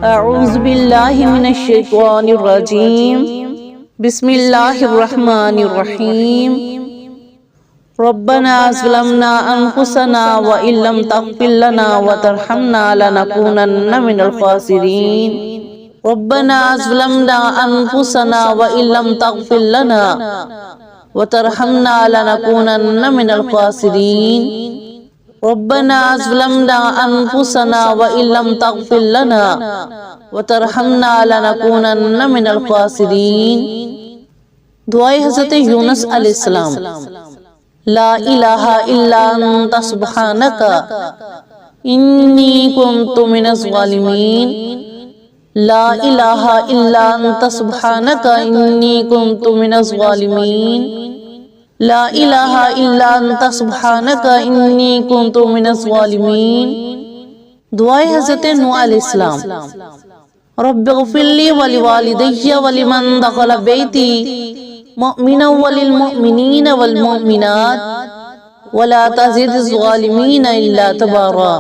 अऊज़ु बिल्लाहि मिनश शैतानिर रजीम। बिस्मिल्लाहिर रहमानिर रहीम। रब्बना ज़लमना अनफुसना व इल्लम तग़फिर लना व तरहमना लनकूनन्ना मिनल ख़ासिरीन। रब्बना ज़लमना अनफुसना व इल्लम तग़फिर लना व तरहमना लनकूनन्ना मिनल ख़ासिरीन। रब्बना ज़लमना अनफुसना व इल्लम तग़फिर लना व तरहमना लनकूनन्ना मिनल ख़ासिरीन। दुआए हज़रत यूनुस अलैहिस्सलाम। ला इलाहा इल्ला अंता सुब्हानका इन्नी कुन्तु मिनज़ ज़ालिमीन। ला इलाहा इल्ला अंता सुब्हानका इन्नी कुन्तु मिनज़ ज़ालिमीन। ला इलाहा इल्ला अंता सुब्हानका इन्नी कुन्तु मिनज़ ज़ालिमीन। दुआए हज़रत नूह अलैहिस्सलाम। रब्बिग़फ़िरली व लिवालिदैया व लिमन दख़ल बैती मुअमिनन व लिलमुअमिनीन वल मुअमिनात व ला तज़िदिज़ ज़ालिमीन इल्ला तबारा।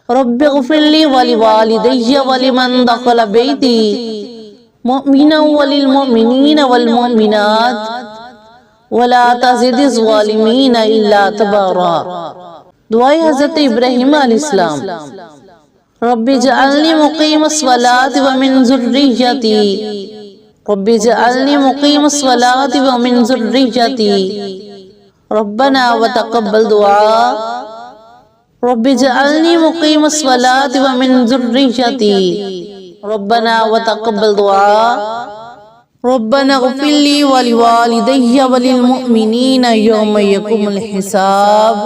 रब्बिग़फ़िरली व लिवालिदैया व लिमन दख़ल बैती मुअमिनन व लिलमुअमिनीन वल मुअमिनात व ला तज़िदिज़ ज़ालिमीन इल्ला तबारा। दुआए हज़रत इब्राहीम अलैहिस्सलाम। रब्बि जअलनी मुक़ीमस्सलाति व मिन ज़ुर्रिय्यती। रब्बि जअलनी मुक़ीमस्सलाति व मिन ज़ुर्रिय्यती। रब्बना व तक़ब्बल दुआ। रब्बि जअलनी मुक़ीमस्सलाति व मिन ज़ुर्रिय्यती। रब्बना व तक़ब्बल दुआ। रब्बना इग़फ़िरली व लिवालिदैया व लिलमुअमिनीना यौम यक़ूमुल हिसाब।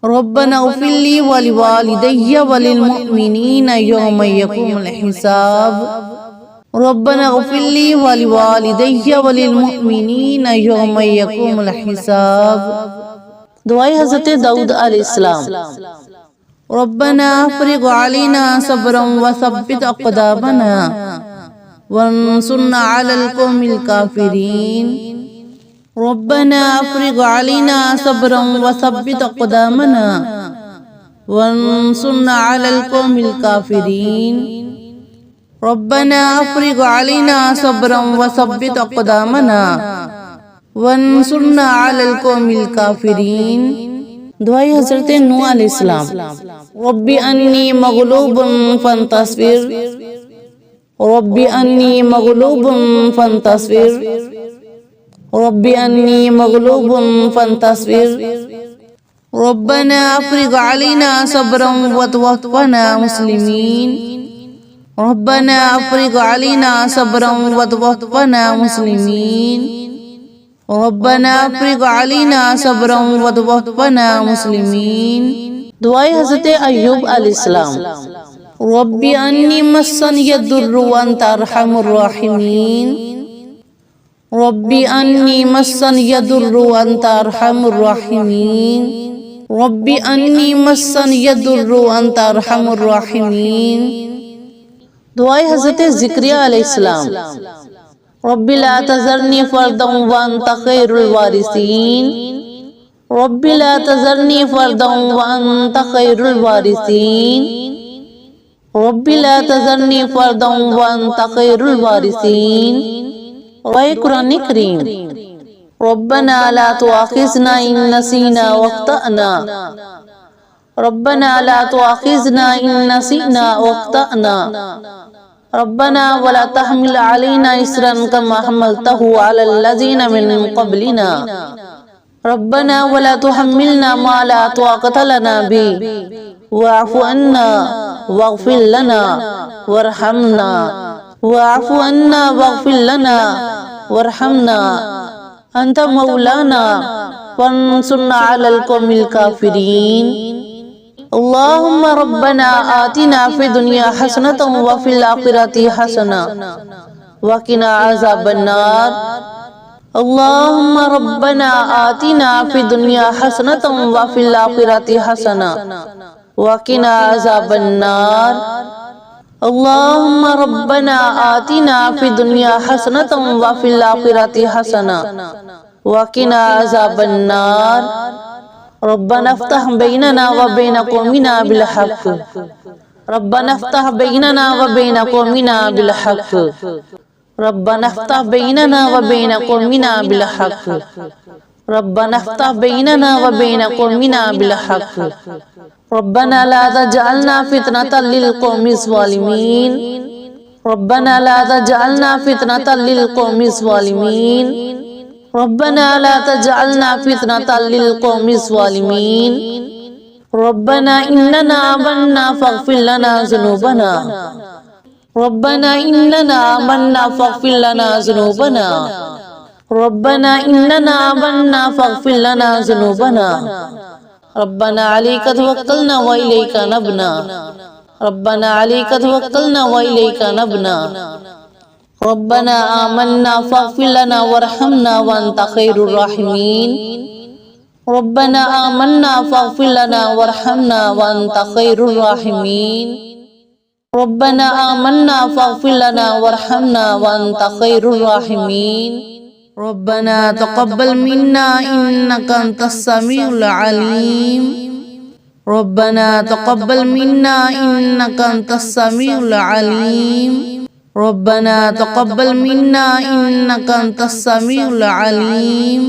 रब्बना इग़फ़िरली व लिवालिदैया व लिलमुअमिनीना यौम यक़ूमुल हिसाब। रब्बना इग़फ़िरली व लिवालिदैया व लिलमुअमिनीना यौम यक़ूमुल हिसाब। दुआए हज़रत दाऊद अलैहिस्सलाम। रब्बना अफ़रिग़ अलैना सब्रन व सब्बित अक़दामना वंसुरना अलल क़ौमिल काफ़िरीन। रब्बना अफ़रिग़ अलैना सब्रन व सब्बित अक़दामना वंसुरना अलल क़ौमिल काफ़िरीन। रब्बना अफ़रिग़ अलैना सब्रन व सब्बित अक़दामना वंसुरना अलल क़ौमिल काफ़िरीन। दुआए हज़रत नूह अलैहिस्सलाम। रब्बि अन्नी मग़लूबुन फ़ंतस्बिर। रब्बि अन्नी मग़लूबुन फ़ंतस्बिर। रब्बि अन्नी मग़लूबुन फ़ंतस्बिर। रब्बना अफ़रिग़ अलैना सब्रन व तवफ़्फ़ना मुस्लिमीन। रब्बना अफ़रिग़ अलैना सब्रन व तवफ़्फ़ना मुस्लिमीन। रब्बना अफ़रिग़ अलैना सब्रन व तवफ़्फ़ना मुस्लिमीन। दुआए हज़रत अय्यूब अलैहिस्सलाम। रब्बि अन्नी मस्सनिय दुर्रु व अंता अरहमुर राहिमीन। रब्बि अन्नी मस्सनिय दुर्रु व अंता अरहमुर राहिमीन। रब्बि अन्नी मस्सनिय दुर्रु व अंता अरहमुर राहिमीन। दुआए हज़रत ज़िक्रिया अलैहिस्सलाम। रब्बि ला तज़रनी फ़र्दन व अंता ख़ैरुल वारिसीन। रब्बि ला तज़रनी फ़र्दन व अंता ख़ैरुल वारिसीन। रब्बि ला तज़रनी फ़र्दन व अंता ख़ैरुल वारिसीन। वह कुरान करीम। रब्बना ला तुआख़िज़ना इन नसीना व अख़्तअना। रब्बना ला तुआख़िज़ना इन नसीना व अख़्तअना। रब्बना वला तहमिल अलैना इस्रन कमा हमलतहु अलल लज़ीना मिन क़ब्लिना। रब्बना वला तुहम्मिलना मा ला ताक़त लना बिही वअफ़ु अन्ना वग़फ़िर लना वरहमना। वअफ़ु अन्ना वग़फ़िर लना वरहमना अंत मौलाना फंसुरना अलल क़ौमिल काफ़िरीन। अल्लाहुम्मा रब्बना आतिना फ़िद दुनिया हसनतन व फ़िल आख़िरति हसना व क़िना अज़ाबन्नार। अल्लाहुम्मा रब्बना आतिना फ़िद दुनिया हसनतन व फ़िल आख़िरति हसना व क़िना अज़ाबन्नार। अल्लाहुम्मा रब्बना आतिना फ़िद दुनिया हसनतन व फ़िल आख़िरति हसना व क़िना अज़ाबन्नार। ربنا افتح بيننا وبين قومنا بالحق ربنا افتح بيننا وبين قومنا بالحق ربنا افتح بيننا وبين قومنا بالحق ربنا افتح بيننا وبين قومنا بالحق ربنا لا تجعلنا فتنة للقوم الظالمين ربنا لا تجعلنا فتنة للقوم الظالمين ربنا لا تجعلنا فتنة للقوم الظالمين ربنا إننا آمنا فاغفر لنا ذنوبنا ربنا إننا آمنا فاغفر لنا ذنوبنا ربنا إننا آمنا فاغفر لنا ذنوبنا ربنا عليك توكلنا وإليك نبنا ربنا عليك توكلنا وإليك نبنا ربنا آمنا فاغفر لنا وارحمنا وأنت خير الراحمين ربنا آمنا فاغفر لنا وارحمنا وأنت خير الراحمين ربنا آمنا فاغفر لنا وارحمنا وأنت خير الراحمين ربنا تقبل منا إنك أنت السميع العليم ربنا تقبل منا إنك أنت السميع العليم ربنا تقبل منا إنك أنت السميع العليم